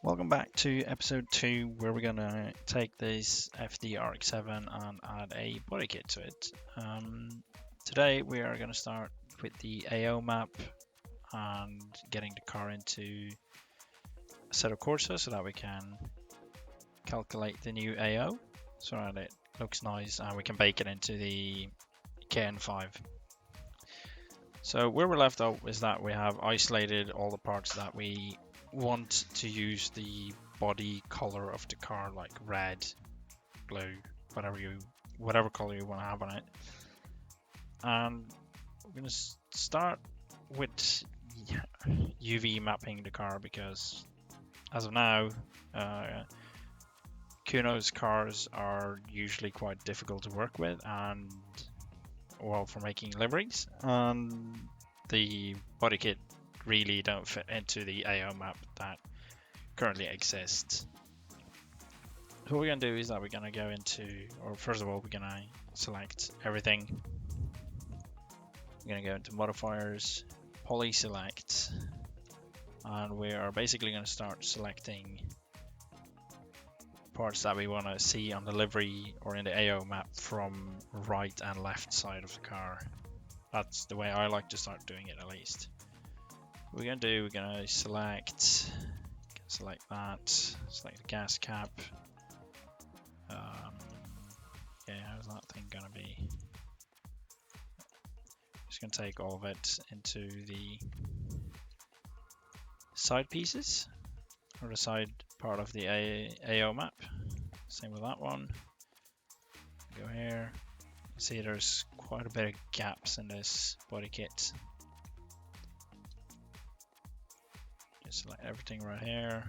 Welcome back to episode 2, where we're going to take this FD-RX7 and add a bodykit to it. Today we are going to start with the AO map and getting the car into Assetto Corsa so that we can calculate the new AO so that it looks nice and we can bake it into the KN5. So where we're left off is that we have isolated all the parts that we want to use the body color of the car, like red, blue, whatever color you want to have on it. And we're going to start with UV mapping the car because as of now, Kuno's cars are usually quite difficult to work with and well for making liveries, and the bodykit really don't fit into the AO map that currently exists. So what we're going to do is that we're going to go into, or first of all, we're going to select everything. We're going to go into modifiers, poly select, and we are basically going to start selecting parts that we want to see on the livery or in the AO map from right and left side of the car. That's the way I like to start doing it, at least. What we're going to do, we're going to select that, select the gas cap. Yeah, how's that thing going to be? Just going to take all of it into the side pieces, or the side part of the AO map. Same with that one. Go here. See, there's quite a bit of gaps in this body kit. Just select everything right here.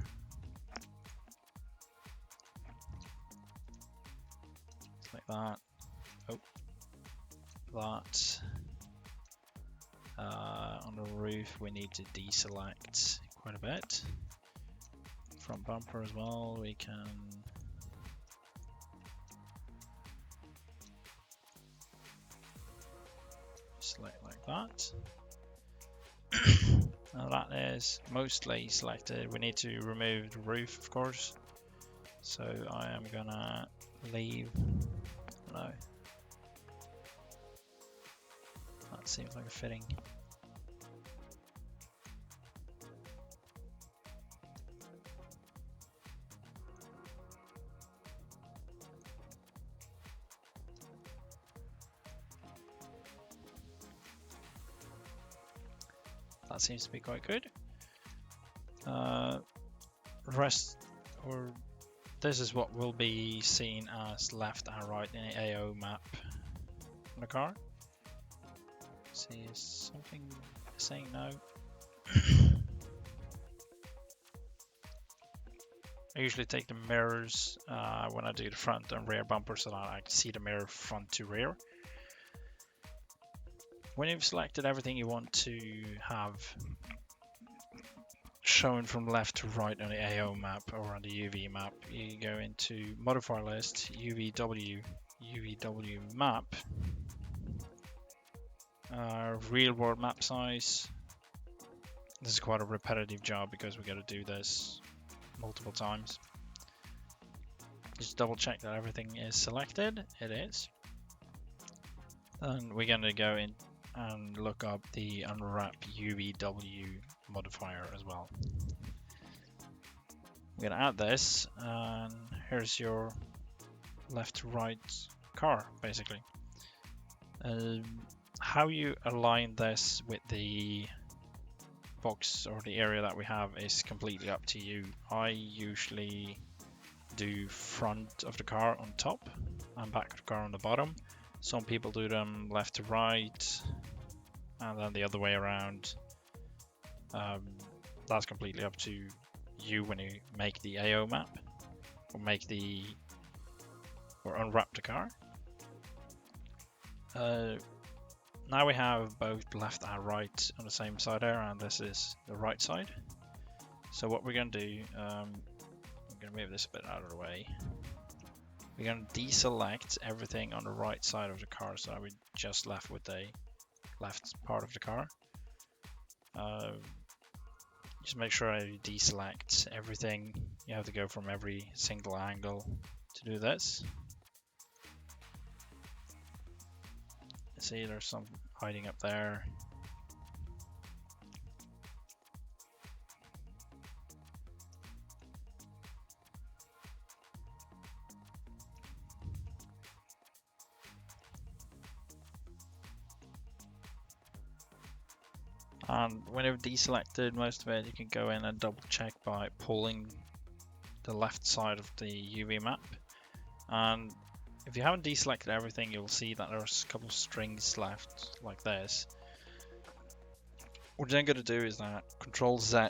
Like that. Oh, that. On the roof, we need to deselect quite a bit. Front bumper as well, we can select like that. Now that is mostly selected. We need to remove the roof, of course. So I am gonna leave. No, that seems like a fitting. That seems to be quite good. This is what will be seen as left and right in the AO map on the car. Let's see, is something saying no? I usually take the mirrors when I do the front and rear bumper so that I can see the mirror front to rear. When you've selected everything you want to have shown from left to right on the AO map or on the UV map, you go into modifier list, UVW map, real world map size. This is quite a repetitive job because we got to do this multiple times. Just double check that everything is selected. It is. And we're going to go in and look up the unwrap UVW modifier as well. I'm going to add this, and here's your left to right car, basically. How you align this with the box or the area that we have is completely up to you. I usually do front of the car on top and back of the car on the bottom. Some people do them left to right and then the other way around. That's completely up to you when you make the AO map or unwrap the car. Now we have both left and right on the same side there, and this is the right side. So what we're going to do, I'm going to move this a bit out of the way. We're going to deselect everything on the right side of the car, so we're just left with the left part of the car. Just make sure you deselect everything. You have to go from every single angle to do this. See, there's some hiding up there. And when you've deselected most of it, you can go in and double check by pulling the left side of the UV map. And if you haven't deselected everything, you'll see that there's a couple of strings left like this. What you're then going to do is that Control Z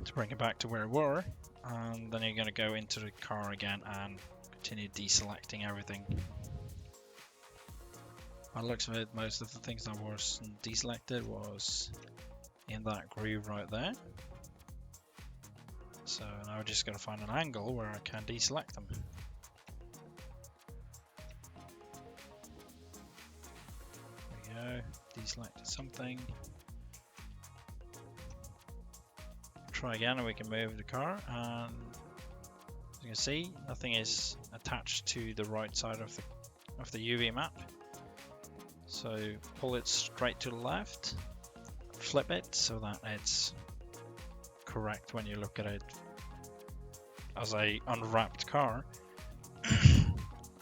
to bring it back to where we were, and then you're going to go into the car again and continue deselecting everything. By the looks of it, most of the things that was deselected was in that groove right there. So now we're just going to find an angle where I can deselect them. There we go, deselected something. Try again and we can move the car, and as you can see, nothing is attached to the right side of the UV map. So pull it straight to the left, flip it so that it's correct when you look at it as a unwrapped car.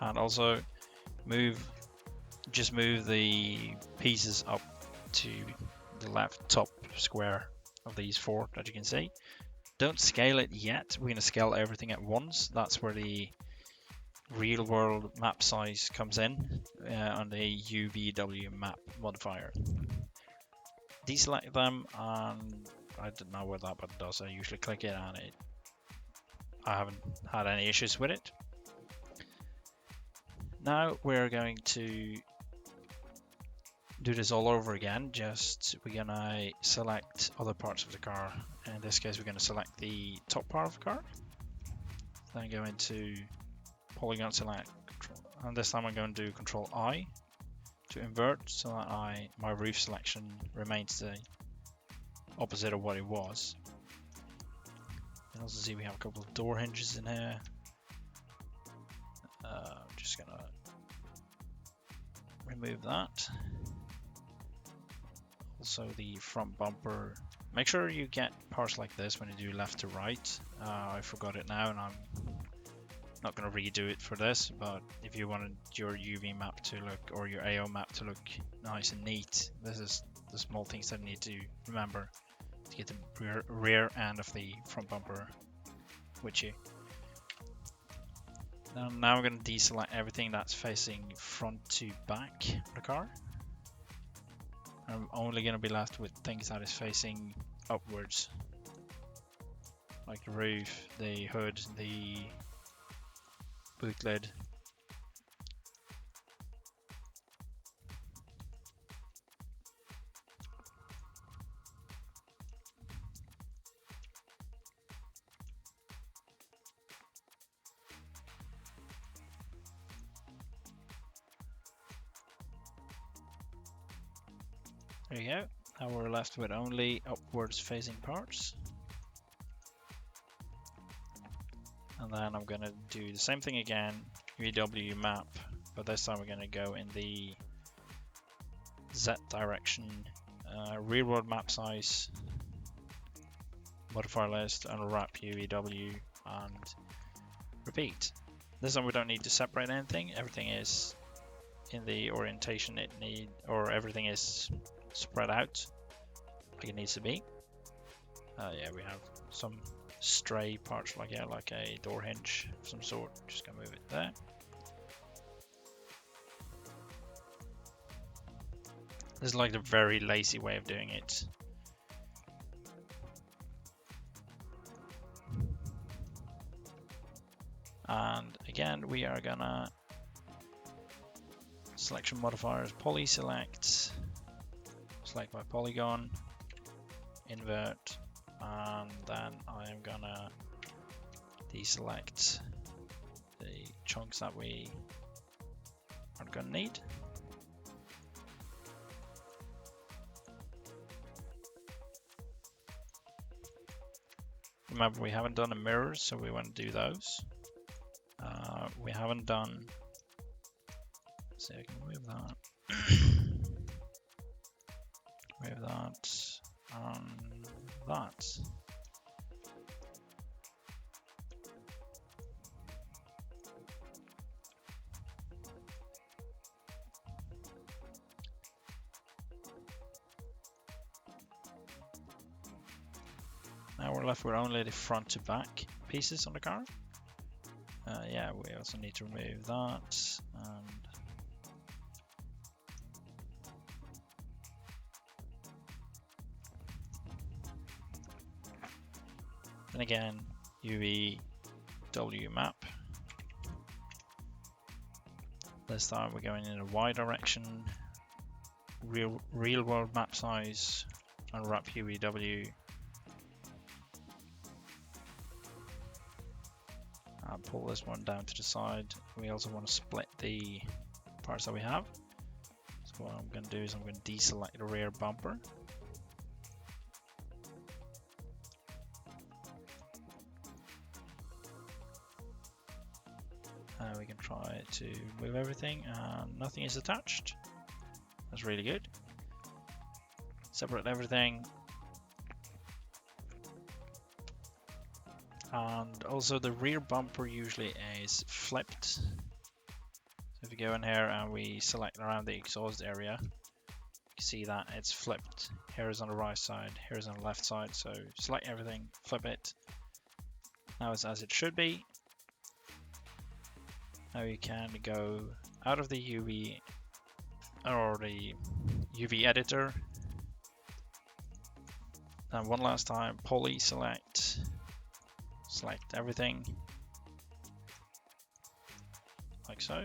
And also just move the pieces up to the left top square of these four that you can see. Don't scale it yet. We're going to scale everything at once. That's where the real world map size comes in on the UVW map modifier. Deselect them, and I don't know what that button does. I usually click it and I haven't had any issues with it. Now we're going to do this all over again. We're gonna select other parts of the car. In this case, we're gonna select the top part of the car. Then go into polygon select, and this time I'm going to do Control I to invert so that my roof selection remains the opposite of what it was. You can also see we have a couple of door hinges in here. I'm just gonna remove that. Also the front bumper. Make sure you get parts like this when you do left to right. I forgot it now and I'm not going to redo it for this, but if you wanted your UV map to look, or your AO map to look nice and neat, this is the small things that you need to remember to get the rear end of the front bumper with you. Now we're going to deselect everything that's facing front to back of the car. I'm only going to be left with things that is facing upwards, like the roof, the hood, the boot lid. There you go. Now we're left with only upwards facing parts. And then I'm going to do the same thing again, UW map, but this time we're going to go in the Z direction, real world map size, modifier list, unwrap UEW, and repeat. This time we don't need to separate anything. Everything is in the orientation it needs, or everything is spread out like it needs to be. Yeah, we have some stray parts like a door hinge of some sort. Just gonna move it there. This is like the very lazy way of doing it. And again, we are gonna selection modifiers, poly select by polygon, invert, and then I am gonna deselect the chunks that we aren't gonna need. Remember, we haven't done the mirrors, so we want to do those. We haven't done. So I can move that. Move that and that. Now we're left with only the front to back pieces on the car. Yeah, we also need to remove that. And then again, UV W map. This time we're going in a Y direction. Real world map size. Unwrap UVW. Pull this one down to the side. We also want to split the parts that we have. So what I'm going to do is I'm going to deselect the rear bumper. We can try to move everything and nothing is attached. That's really good. Separate everything. And also the rear bumper usually is flipped. So if you go in here and we select around the exhaust area, you can see that it's flipped. Here is on the right side, here is on the left side. So select everything, flip it. Now it's as it should be. Now you can go out of the UV or the UV editor. And one last time, poly select. Select everything, like so.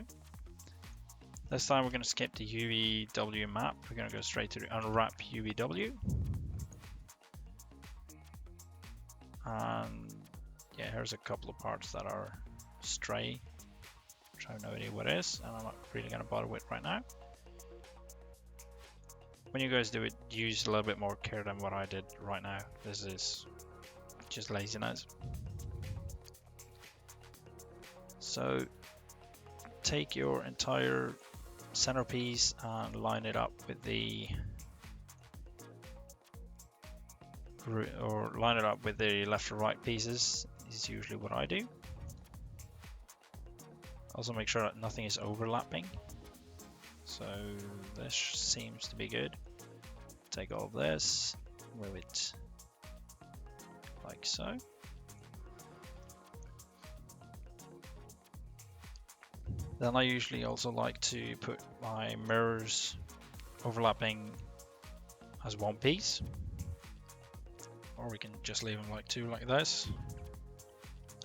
This time we're going to skip the UVW map. We're going to go straight to the unwrap UVW. And yeah, here's a couple of parts that are stray, which I have no idea what it is, and I'm not really going to bother with right now. When you guys do it, use a little bit more care than what I did right now. This is just laziness. So take your entire centerpiece and line it up with the left or right pieces. Is usually what I do. Also make sure that nothing is overlapping. So this seems to be good. Take all of this, move it like so. Then I usually also like to put my mirrors overlapping as one piece. Or we can just leave them like two like this.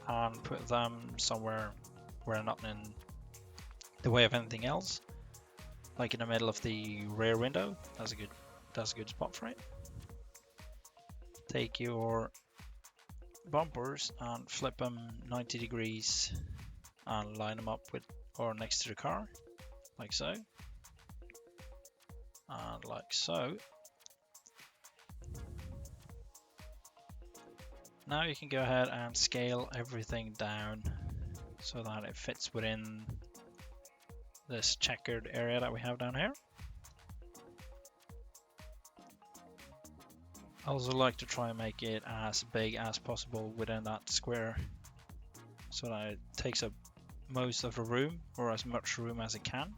And put them somewhere where they're not in the way of anything else. Like in the middle of the rear window. That's a good spot for it. Take your bumpers and flip them 90 degrees and line them up with or next to the car, like so, and like so. Now you can go ahead and scale everything down so that it fits within this checkered area that we have down here. I also like to try and make it as big as possible within that square so that it takes up most of the room, or as much room as it can.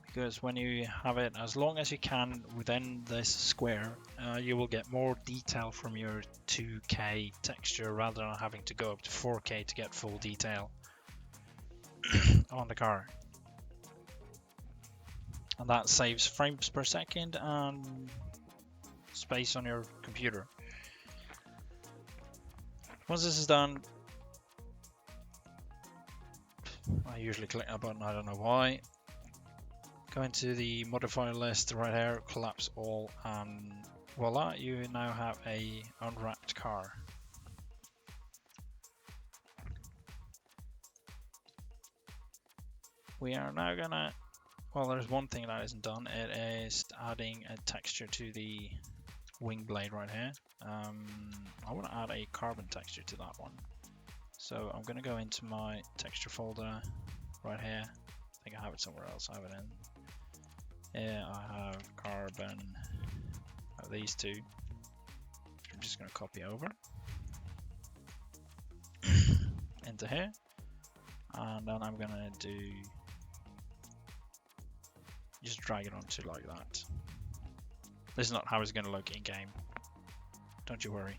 Because when you have it as long as you can within this square, you will get more detail from your 2K texture rather than having to go up to 4K to get full detail on the car. And that saves frames per second and space on your computer. Once this is done, I usually click that button, I don't know why. Go into the modifier list right here, collapse all, and voila, you now have a unwrapped car. We are now gonna, well, there's one thing that isn't done. It is adding a texture to the wing blade right here. I want to add a carbon texture to that one. So I'm going to go into my texture folder right here. I think I have it somewhere else. I have it in. Yeah, I have carbon. I have these two. I'm just going to copy over into here. And then I'm going to do, just drag it onto like that. This is not how it's going to look in game. Don't you worry.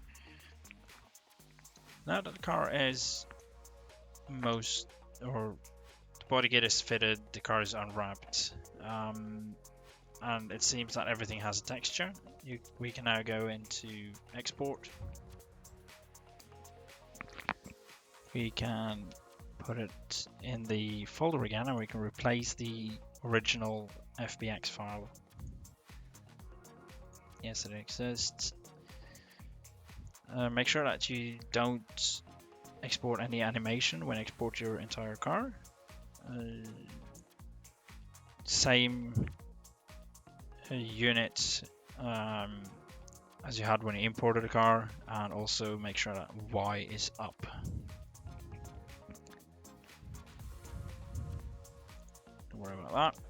Now that the car is the body kit is fitted, the car is unwrapped, and it seems that everything has a texture. We can now go into export. We can put it in the folder again, and we can replace the original FBX file. Yes, it exists. Make sure that you don't export any animation when export your entire car. Same unit as you had when you imported a car, and also make sure that Y is up. Don't worry about that.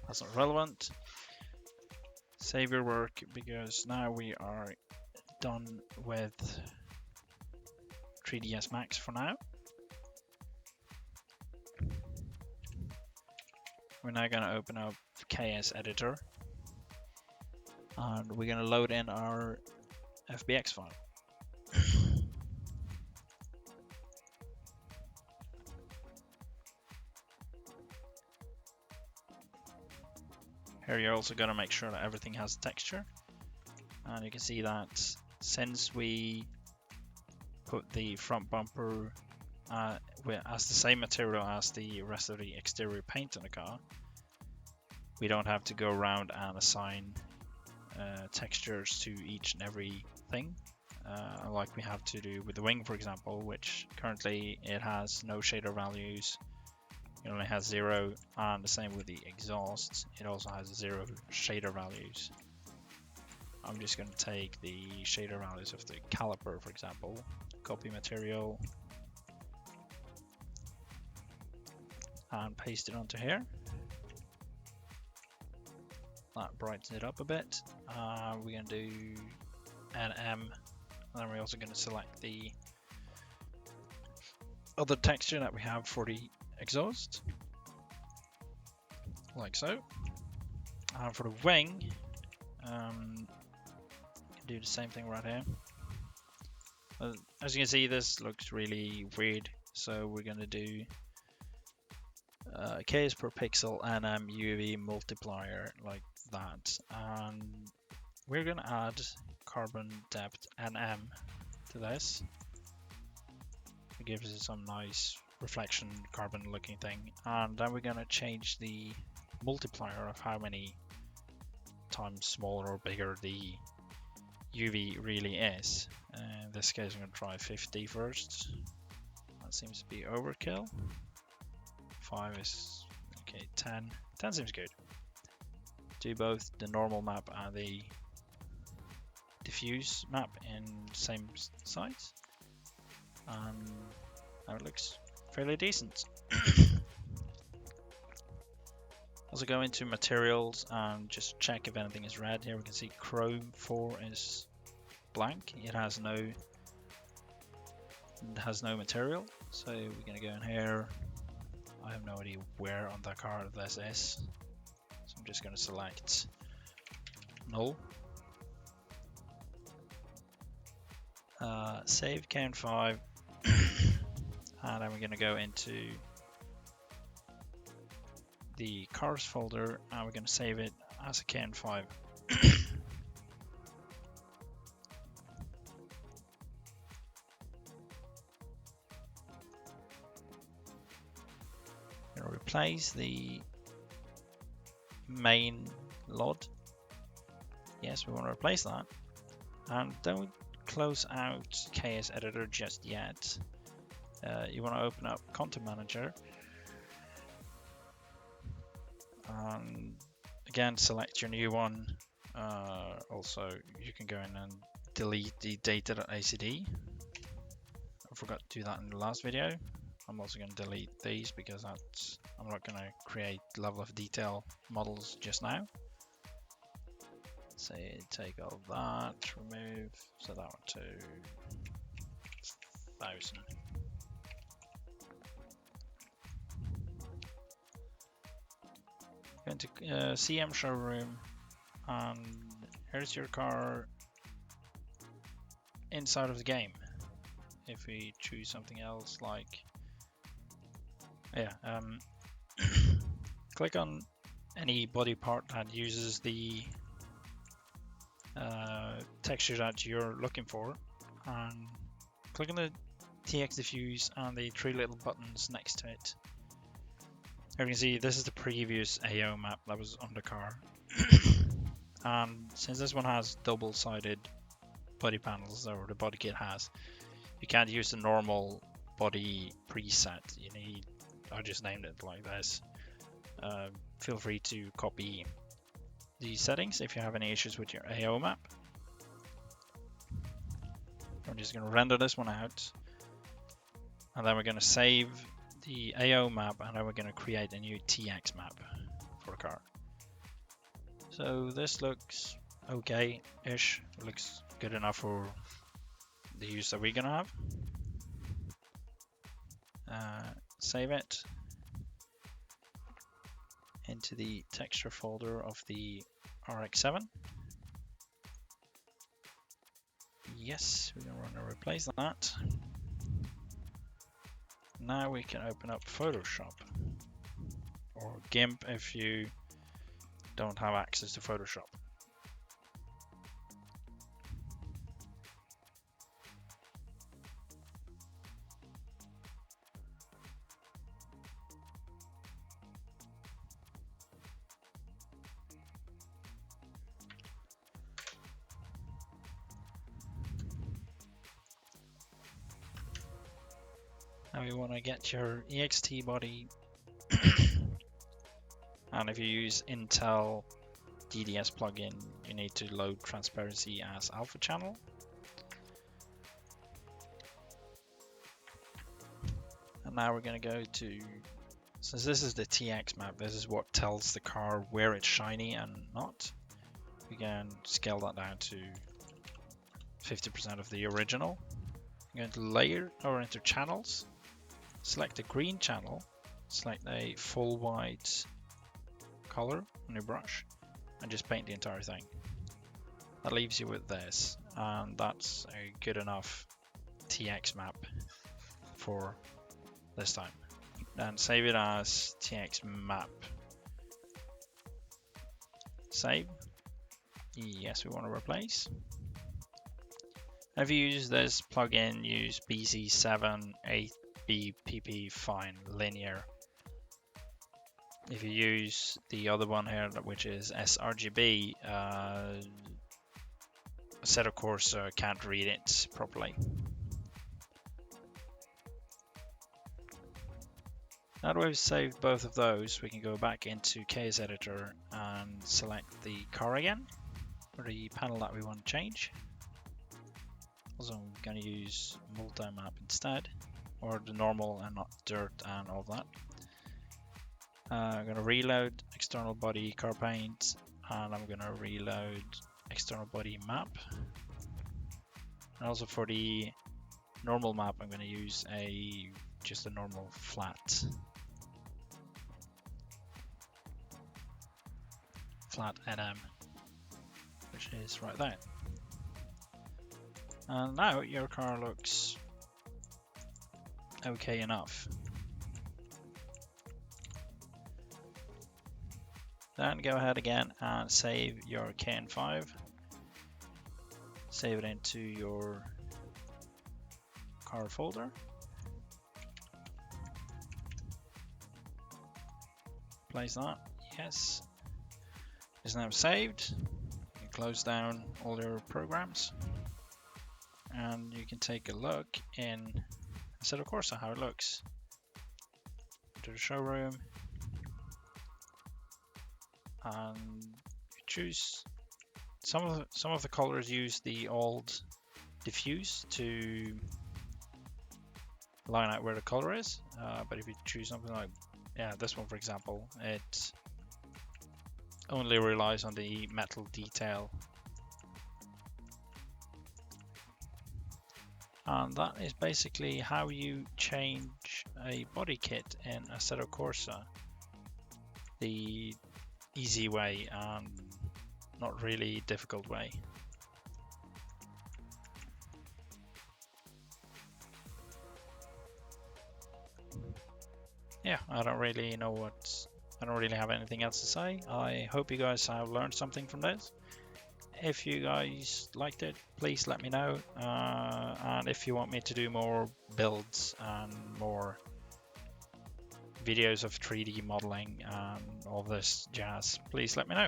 That's not relevant. Save your work, because now we are done with 3ds Max for now. We're now going to open up KsEditor, and we're going to load in our FBX file. Here you're also going to make sure that everything has texture, and you can see that since we put the front bumper as the same material as the rest of the exterior paint on the car, we don't have to go around and assign textures to each and every thing, like we have to do with the wing, for example, which currently it has no shader values. It only has 0, and the same with the exhaust. It also has 0 shader values. I'm just going to take the shader values of the caliper, for example, copy material, and paste it onto here. That brightens it up a bit. We're going to do NM, and then we're also going to select the other texture that we have for the exhaust, like so. And for the wing, do the same thing right here. As you can see, this looks really weird, so we're going to do Ks per pixel NM UV multiplier like that, and we're going to add carbon depth NM to this. It gives it some nice reflection carbon looking thing, and then we're going to change the multiplier of how many times smaller or bigger the UV really is. In this case, I'm going to try 50 first. That seems to be overkill. 5 is okay. 10 seems good. Do both the normal map and the diffuse map in same size, and now it looks fairly decent. Also go into materials and just check if anything is red. Here we can see Chrome 4 is blank. It has no material. So we're gonna go in here. I have no idea where on the car this is. So I'm just gonna select null. Save count 5. And then we're gonna go into the cars folder, and we're going to save it as a KN5. Going to replace the main LOD. Yes, we want to replace that. And don't close out KsEditor just yet. You want to open up Content Manager. And again, select your new one. Also, you can go in and delete the data.acd. I forgot to do that in the last video. I'm also going to delete these because I'm not going to create level of detail models just now. So take all that, remove, so that one to 1000. Go into CM showroom, and here's your car inside of the game. If we choose something else, like click on any body part that uses the texture that you're looking for, and click on the TX diffuse and the three little buttons next to it. Here you can see this is the previous AO map that was on the car. And since this one has double-sided body panels, or the body kit has, you can't use the normal body preset. You need, I just named it like this. Feel free to copy these settings if you have any issues with your AO map. I'm just going to render this one out, and then we're going to save the AO map, and then we're going to create a new TX map for the car. So this looks okay-ish. It looks good enough for the use that we're going to have. Save it into the texture folder of the RX-7. Yes, we're going to replace that. Now we can open up Photoshop or GIMP if you don't have access to Photoshop. Now you want to get your ext body, and if you use Intel DDS plugin, you need to load transparency as alpha channel. And now we're going to go to, since this is the TX map, this is what tells the car where it's shiny and not. We can scale that down to 50% of the original. I'm going to layer or enter channels. Select a green channel, select a full white color on your brush, and just paint the entire thing. That leaves you with this, and that's a good enough TX map for this time. Then save it as TX map. Save. Yes, we want to replace. If you use this plugin, use BC7 8BPP fine linear. If you use the other one here, which is sRGB, Assetto Corsa can't read it properly. Now that we've saved both of those, we can go back into KsEditor and select the car again, or the panel that we want to change. Also, I'm going to use multi-map instead, or the normal and not dirt and all that. I'm going to reload external body car paint, and I'm going to reload external body map. And also for the normal map, I'm going to use just a normal flat NM, which is right there. And now your car looks okay enough. Then go ahead again and save your KN5. Save it into your car folder. Place that. Yes. It's now saved. You can close down all your programs, and you can take a look in Assetto Corsa how it looks. To the showroom, and you choose some of the colors. Use the old diffuse to line out where the color is, but if you choose something like this one, for example, it only relies on the metal detail. And that is basically how you change a body kit in Assetto Corsa. The easy way and not really difficult way. Yeah, I don't really have anything else to say. I hope you guys have learned something from this. If you guys liked it, please let me know. And if you want me to do more builds and more videos of 3D modeling and all this jazz, please let me know.